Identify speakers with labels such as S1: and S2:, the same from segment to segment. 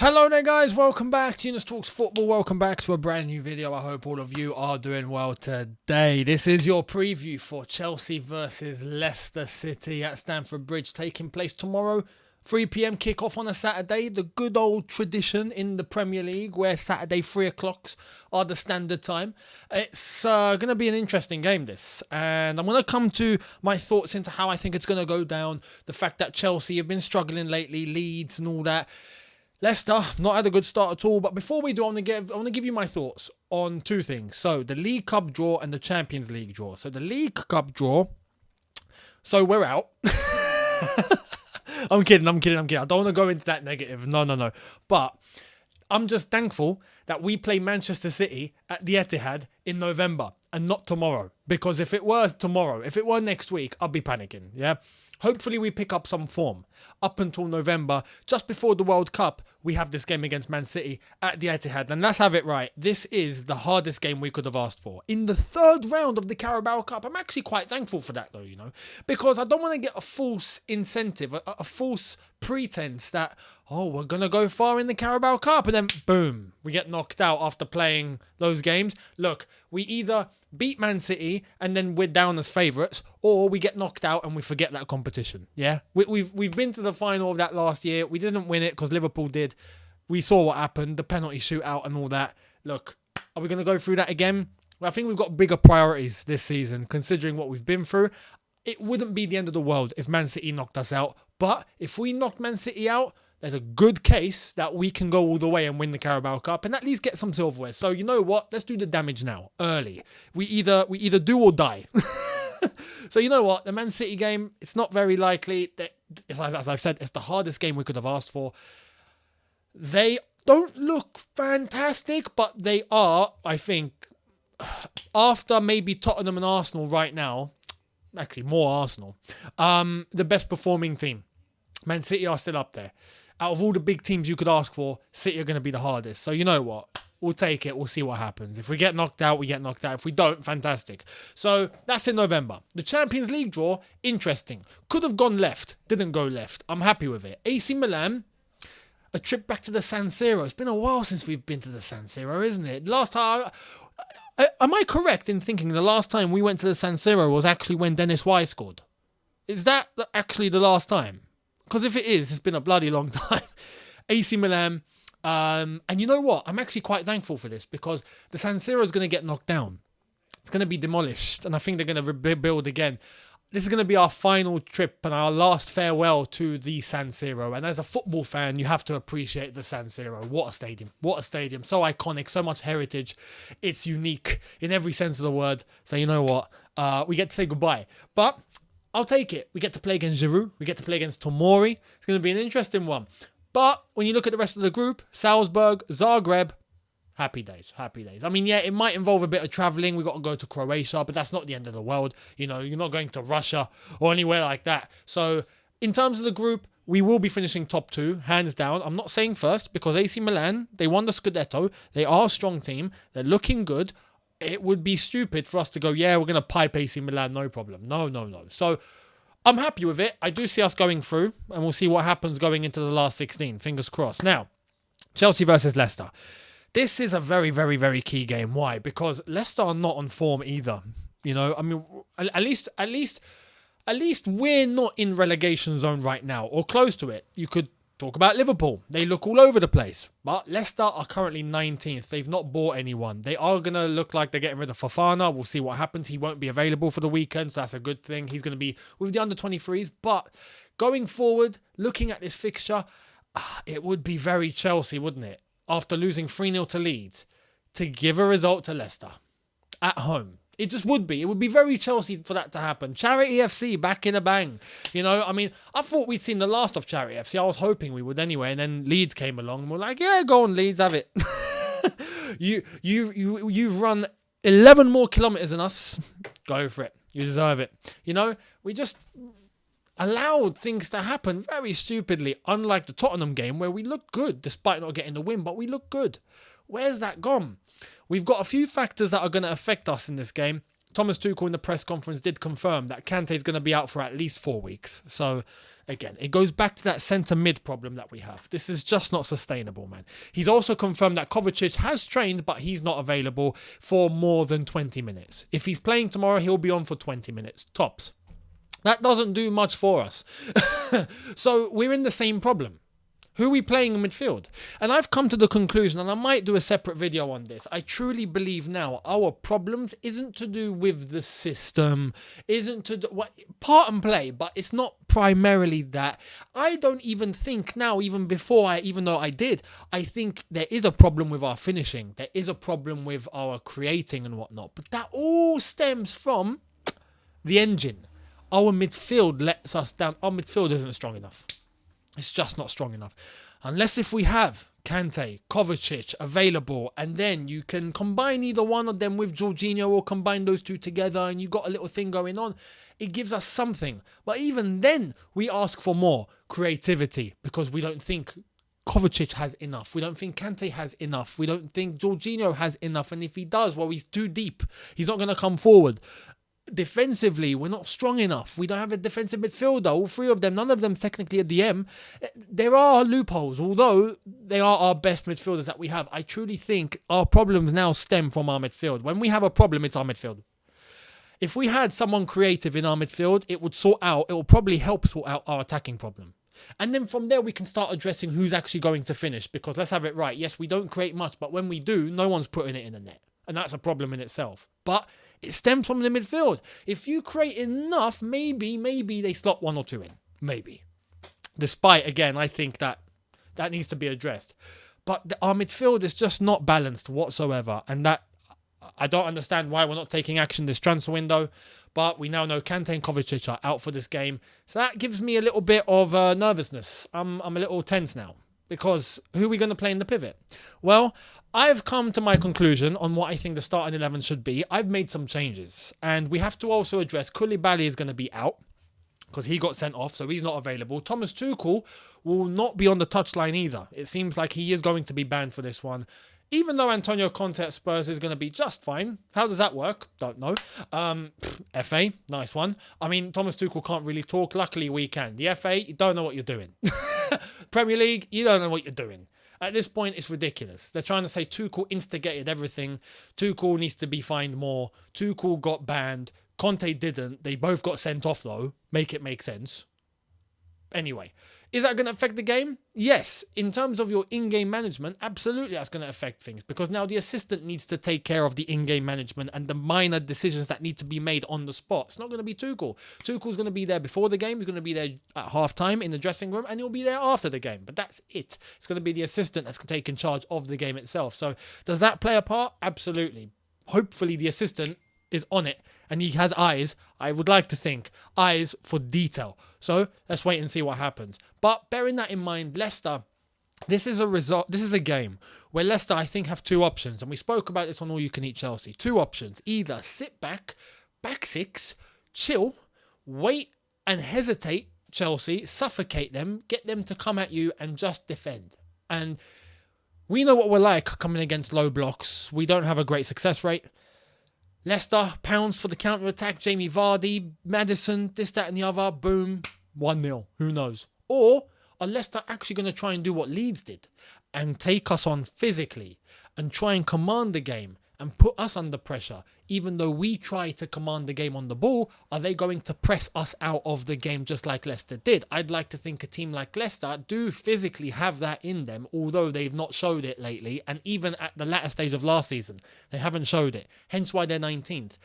S1: Hello there guys, welcome back to Younes Talks Football, welcome back to a brand new video. I hope all of you are doing well today. This is your preview for Chelsea versus Leicester City at Stamford Bridge, taking place tomorrow, 3 PM kickoff on a Saturday, the good old tradition in the Premier League where Saturday 3 o'clocks are the standard time. It's going to be an interesting game this, and I'm going to come to my thoughts into how I think it's going to go down, the fact that Chelsea have been struggling lately, Leeds and all that. Leicester, not had a good start at all. But before we do, I want to give you my thoughts on two things. So, the League Cup draw and the Champions League draw. So, the League Cup draw, so we're out. I'm kidding. I don't want to go into that negative. No. But I'm just thankful that we play Manchester City at the Etihad in November and not tomorrow. Because if it were tomorrow, if it were next week, I'd be panicking, yeah? Hopefully we pick up some form. Up until November, just before the World Cup, we have this game against Man City at the Etihad. And let's have it right. This is the hardest game we could have asked for. In the third round of the Carabao Cup, I'm actually quite thankful for that though, you know. Because I don't want to get a false incentive, a false pretense that, oh, we're going to go far in the Carabao Cup. And then, boom, we get knocked out after playing those games. Look, we either beat Man City and then we're down as favourites, or we get knocked out and we forget that competition. Yeah, we've been to the final of that last year. We didn't win it because Liverpool did. We saw what happened, the penalty shootout and all that. Look, are we going to go through that again? Well, I think we've got bigger priorities this season, considering what we've been through. It wouldn't be the end of the world if Man City knocked us out. But if we knocked Man City out, there's a good case that we can go all the way and win the Carabao Cup and at least get some silverware. So you know what? Let's do the damage now, early. We either do or die. So you know what? The Man City game, it's not very likely. As I've said, it's the hardest game we could have asked for. They don't look fantastic, but they are, I think, after maybe Tottenham and Arsenal right now, actually more Arsenal, the best performing team. Man City are still up there. Out of all the big teams you could ask for, City are going to be the hardest. So you know what? We'll take it. We'll see what happens. If we get knocked out, we get knocked out. If we don't, fantastic. So that's in November. The Champions League draw, interesting. Could have gone left. Didn't go left. I'm happy with it. AC Milan, a trip back to the San Siro. It's been a while since we've been to the San Siro, isn't it? Last time, am I correct in thinking the last time we went to the San Siro was actually when Dennis Wise scored? Is that actually the last time? Because if it is, it's been a bloody long time. AC Milan. And you know what? I'm actually quite thankful for this because the San Siro is going to get knocked down. It's going to be demolished. And I think they're going to rebuild again. This is going to be our final trip and our last farewell to the San Siro. And as a football fan, you have to appreciate the San Siro. What a stadium. What a stadium. So iconic. So much heritage. It's unique in every sense of the word. So you know what? We get to say goodbye. But I'll take it. We get to play against Giroud. We get to play against Tomori. It's going to be an interesting one. But when you look at the rest of the group, Salzburg, Zagreb, happy days, happy days. I mean, yeah, it might involve a bit of travelling. We've got to go to Croatia, but that's not the end of the world. You know, you're not going to Russia or anywhere like that. So in terms of the group, we will be finishing top two, hands down. I'm not saying first because AC Milan, they won the Scudetto. They are a strong team. They're looking good. It would be stupid for us to go, yeah, we're going to pipe AC Milan, no problem. No. So I'm happy with it. I do see us going through, and we'll see what happens going into the last 16. Fingers crossed. Now, Chelsea versus Leicester. This is a very, very, very key game. Why? Because Leicester are not on form either. You know, I mean, at least we're not in relegation zone right now, or close to it. You could talk about Liverpool. They look all over the place. But Leicester are currently 19th. They've not bought anyone. They are going to look like they're getting rid of Fofana. We'll see what happens. He won't be available for the weekend, so that's a good thing. He's going to be with the under-23s. But going forward, looking at this fixture, it would be very Chelsea, wouldn't it? After losing 3-0 to Leeds, to give a result to Leicester at home. It just would be. It would be very Chelsea for that to happen. Charity FC back in a bang. You know, I mean, I thought we'd seen the last of Charity FC. I was hoping we would anyway. And then Leeds came along and we're like, yeah, go on, Leeds, have it. You've run 11 more kilometres than us. Go for it. You deserve it. You know, we just allowed things to happen very stupidly. Unlike the Tottenham game where we looked good despite not getting the win, but we looked good. Where's that gone? We've got a few factors that are going to affect us in this game. Thomas Tuchel in the press conference did confirm that Kante is going to be out for at least 4 weeks. So again, it goes back to that centre mid problem that we have. This is just not sustainable, man. He's also confirmed that Kovacic has trained, but he's not available for more than 20 minutes. If he's playing tomorrow, he'll be on for 20 minutes, tops. That doesn't do much for us. So we're in the same problem. Who are we playing in midfield? And I've come to the conclusion, and I might do a separate video on this, I truly believe now our problems isn't to do with the system, isn't to do, part and play, but it's not primarily that. I don't even think now, even though I did, I think there is a problem with our finishing. There is a problem with our creating and whatnot. But that all stems from the engine. Our midfield lets us down. Our midfield isn't strong enough. It's just not strong enough. Unless if we have Kante, Kovacic available, and then you can combine either one of them with Jorginho or combine those two together and you got a little thing going on, it gives us something. But even then, we ask for more creativity because we don't think Kovacic has enough. We don't think Kante has enough. We don't think Jorginho has enough. And if he does, well, he's too deep. He's not going to come forward. Defensively, we're not strong enough. We don't have a defensive midfielder. All three of them, none of them technically a DM. There are loopholes, although they are our best midfielders that we have. I truly think our problems now stem from our midfield. When we have a problem, it's our midfield. If we had someone creative in our midfield, it will probably help sort out our attacking problem. And then from there, we can start addressing who's actually going to finish. Because let's have it right. Yes, we don't create much, but when we do, no one's putting it in the net. And that's a problem in itself. But it stems from the midfield. If you create enough, maybe they slot one or two in. Maybe. Despite, again, I think that needs to be addressed. But our midfield is just not balanced whatsoever. And that, I don't understand why we're not taking action this transfer window. But we now know Kante and Kovacic are out for this game. So that gives me a little bit of nervousness. I'm a little tense now. Because who are we going to play in the pivot? Well, I've come to my conclusion on what I think the starting 11 should be. I've made some changes. And we have to also address Koulibaly is going to be out because he got sent off, so he's not available. Thomas Tuchel will not be on the touchline either. It seems like he is going to be banned for this one. Even though Antonio Conte at Spurs is going to be just fine. How does that work? Don't know. FA, nice one. I mean, Thomas Tuchel can't really talk. Luckily, we can. The FA, you don't know what you're doing. Premier League, you don't know what you're doing. At this point, it's ridiculous. They're trying to say Tuchel instigated everything. Tuchel needs to be fined more. Tuchel got banned. Conte didn't. They both got sent off, though. Make it make sense. Anyway, is that going to affect the game? Yes. In terms of your in-game management, absolutely that's going to affect things because now the assistant needs to take care of the in-game management and the minor decisions that need to be made on the spot. It's not going to be Tuchel. Tuchel's going to be there before the game. He's going to be there at half-time in the dressing room and he'll be there after the game. But that's it. It's going to be the assistant that's taking charge of the game itself. So does that play a part? Absolutely. Hopefully the assistant is on it and he has eyes, I would like to think, eyes for detail. So let's wait and see what happens. But bearing that in mind, Leicester, this is a game where Leicester, I think, have two options. And we spoke about this on All You Can Eat Chelsea. Two options. Either sit back six, chill, wait and hesitate Chelsea, suffocate them, get them to come at you and just defend. And we know what we're like coming against low blocks. We don't have a great success rate. Leicester pounds for the counter-attack. Jamie Vardy, Maddison, this, that and the other. Boom. 1-0. Who knows? Or are Leicester actually going to try and do what Leeds did and take us on physically and try and command the game and put us under pressure? Even though we try to command the game on the ball, are they going to press us out of the game just like Leicester did? I'd like to think a team like Leicester do physically have that in them, although they've not showed it lately. And even at the latter stage of last season, they haven't showed it. Hence why they're 19th.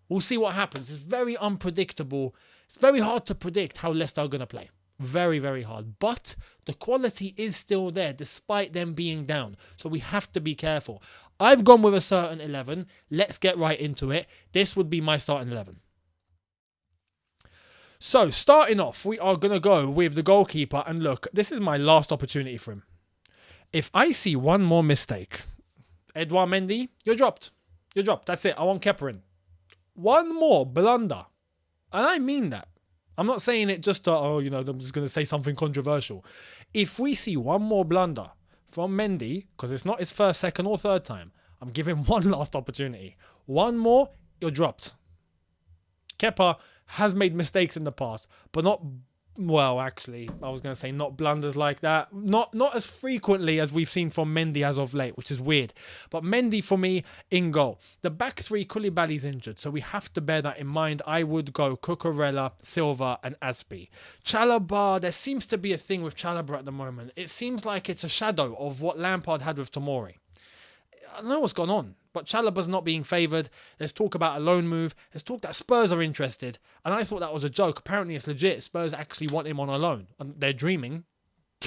S1: We'll see what happens. It's very unpredictable. It's very hard to predict how Leicester are going to play. Very, very hard. But the quality is still there despite them being down. So we have to be careful. I've gone with a certain 11. Let's get right into it. This would be my starting 11. So, starting off, we are going to go with the goalkeeper. And look, this is my last opportunity for him. If I see one more mistake, Edouard Mendy, you're dropped. You're dropped. That's it. I want Kepa in. One more blunder. And I mean that. I'm not saying it just to, I'm just going to say something controversial. If we see one more blunder from Mendy, because it's not his first, second or third time, I'm giving one last opportunity. One more, you're dropped. Kepa has made mistakes in the past, but not Well, actually, I was going to say not blunders like that. Not as frequently as we've seen from Mendy as of late, which is weird. But Mendy, for me, in goal. The back three, Koulibaly's injured, so we have to bear that in mind. I would go Cucurella, Silva, and Aspie. Chalobah, there seems to be a thing with Chalobah at the moment. It seems like it's a shadow of what Lampard had with Tomori. I don't know what's gone on, but Chalobah's not being favoured. There's talk about a loan move. There's talk that Spurs are interested. And I thought that was a joke. Apparently it's legit. Spurs actually want him on a loan. And they're dreaming.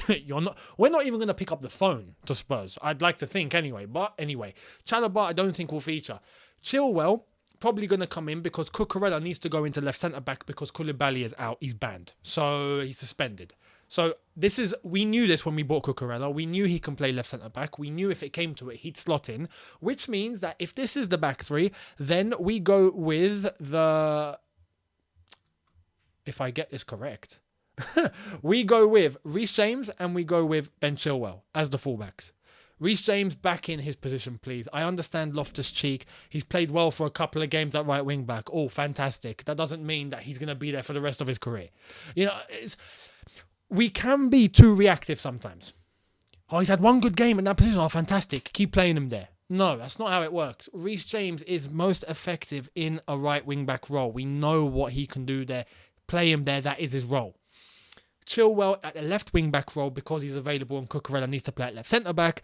S1: We're not even going to pick up the phone to Spurs. I'd like to think anyway. But anyway, Chalobah I don't think will feature. Chilwell probably going to come in because Cucurella needs to go into left centre-back because Koulibaly is out. He's banned. So he's suspended. So we knew this when we bought Cucurella. We knew he can play left centre-back. We knew if it came to it, he'd slot in. Which means that if this is the back three, then we go with if I get this correct, we go with Reece James and we go with Ben Chilwell as the fullbacks. Reece James back in his position, please. I understand Loftus-Cheek. He's played well for a couple of games at right wing back. Oh, fantastic. That doesn't mean that he's going to be there for the rest of his career. We can be too reactive sometimes. Oh, he's had one good game in that position. Oh, fantastic. Keep playing him there. No, that's not how it works. Reece James is most effective in a right wing-back role. We know what he can do there. Play him there. That is his role. Chilwell at the left wing-back role because he's available and Cucurella needs to play at left centre-back.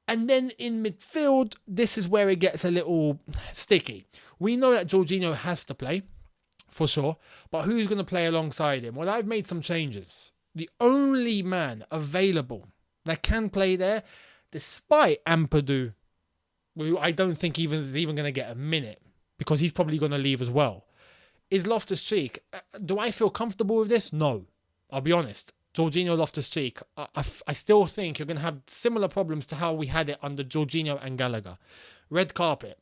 S1: And then in midfield, this is where it gets a little sticky. We know that Jorginho has to play, for sure. But who's going to play alongside him? Well, I've made some changes. The only man available that can play there, despite Ampadu, who I don't think is even going to get a minute because he's probably going to leave as well, is Loftus-Cheek. Do I feel comfortable with this? No. I'll be honest. Jorginho, Loftus-Cheek, I still think you're going to have similar problems to how we had it under Jorginho and Gallagher. Red carpet,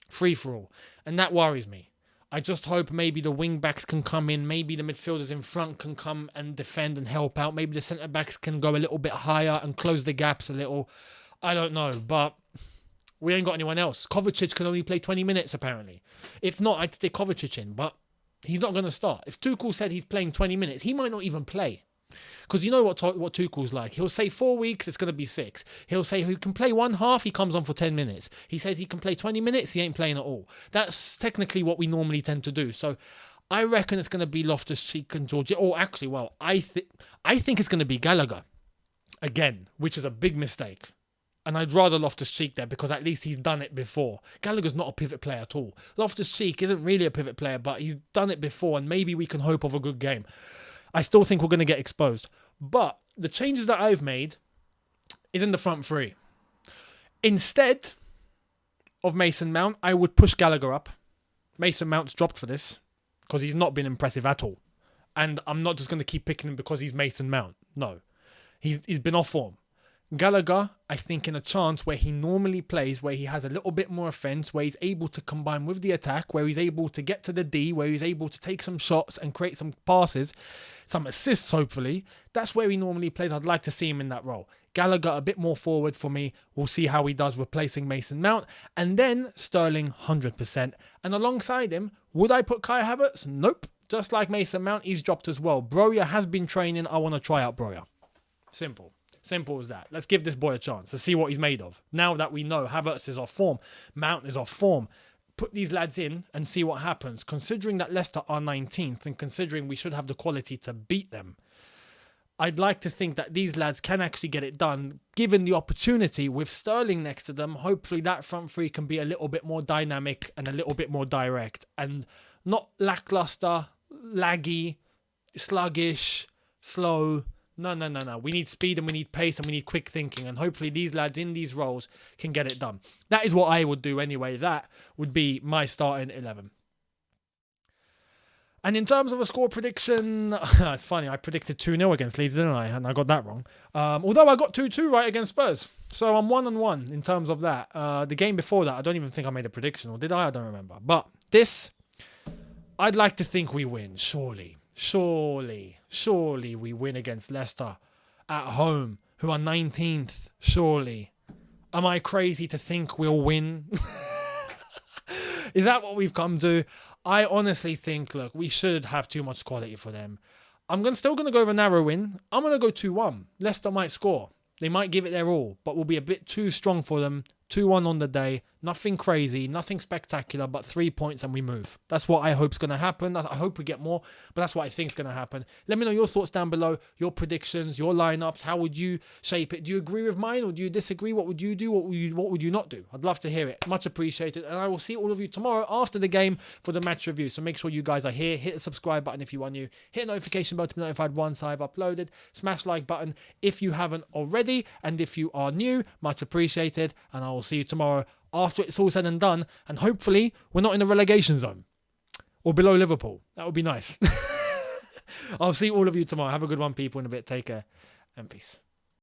S1: free-for-all. And that worries me. I just hope maybe the wing-backs can come in. Maybe the midfielders in front can come and defend and help out. Maybe the centre-backs can go a little bit higher and close the gaps a little. I don't know, but we ain't got anyone else. Kovacic can only play 20 minutes, apparently. If not, I'd stick Kovacic in, but he's not going to start. If Tuchel said he's playing 20 minutes, he might not even play. Because you know what Tuchel's like. He'll say 4 weeks, it's going to be 6. He'll say he can play one half, he comes on for 10 minutes. He says he can play 20 minutes, he ain't playing at all. That's technically what we normally tend to do. So I reckon it's going to be Loftus-Cheek and Jorginho. Or actually, well, I think it's going to be Gallagher again, which is a big mistake. And I'd rather Loftus-Cheek there because at least he's done it before. Gallagher's not a pivot player at all. Loftus-Cheek isn't really a pivot player, but he's done it before and maybe we can hope of a good game. I still think we're going to get exposed. But the changes that I've made is in the front three. Instead of Mason Mount, I would push Gallagher up. Mason Mount's dropped for this because he's not been impressive at all. And I'm not just going to keep picking him because he's Mason Mount. No. He's been off form. Gallagher, I think in a chance where he normally plays, where he has a little bit more offence, where he's able to combine with the attack, where he's able to get to the D, where he's able to take some shots and create some passes, some assists hopefully. That's where he normally plays. I'd like to see him in that role. Gallagher a bit more forward for me. We'll see how he does replacing Mason Mount. And then Sterling 100%. And alongside him, would I put Kai Havertz? Nope. Just like Mason Mount, he's dropped as well. Broja has been training. I want to try out Broja. Simple. Simple as that. Let's give this boy a chance to see what he's made of. Now that we know Havertz is off form, Mount is off form, put these lads in and see what happens. Considering that Leicester are 19th and considering we should have the quality to beat them, I'd like to think that these lads can actually get it done, given the opportunity with Sterling next to them. Hopefully that front three can be a little bit more dynamic and a little bit more direct and not lackluster, laggy, sluggish, slow. No. We need speed and we need pace and we need quick thinking. And hopefully these lads in these roles can get it done. That is what I would do anyway. That would be my starting 11. And in terms of a score prediction, it's funny. I predicted 2-0 against Leeds, didn't I? And I got that wrong. Although I got 2-2 right against Spurs. So I'm 1-1 in terms of that. The game before that, I don't even think I made a prediction. Or did I? I don't remember. But this, I'd like to think we win. Surely we win against Leicester at home, who are 19th. Surely. Am I crazy to think we'll win? Is that what we've come to? I honestly think, look, we should have too much quality for them. I'm still going to go with a narrow win. I'm going to go 2-1. Leicester might score. They might give it their all, but will be a bit too strong for them. 2-1 on the day. Nothing crazy, nothing spectacular, but 3 points and we move. That's what I hope's going to happen. I hope we get more, but that's what I think's going to happen. Let me know your thoughts down below, your predictions, your lineups. How would you shape it? Do you agree with mine or do you disagree? What would you do? What would you not do? I'd love to hear it. Much appreciated. And I will see all of you tomorrow after the game for the match review. So make sure you guys are here. Hit the subscribe button if you are new. Hit the notification bell to be notified once I've uploaded. Smash like button if you haven't already. And if you are new, much appreciated. And I will see you tomorrow after it's all said and done, and hopefully we're not in the relegation zone or below Liverpool. That would be nice. I'll see all of you tomorrow. Have a good one, people, in a bit. Take care and peace.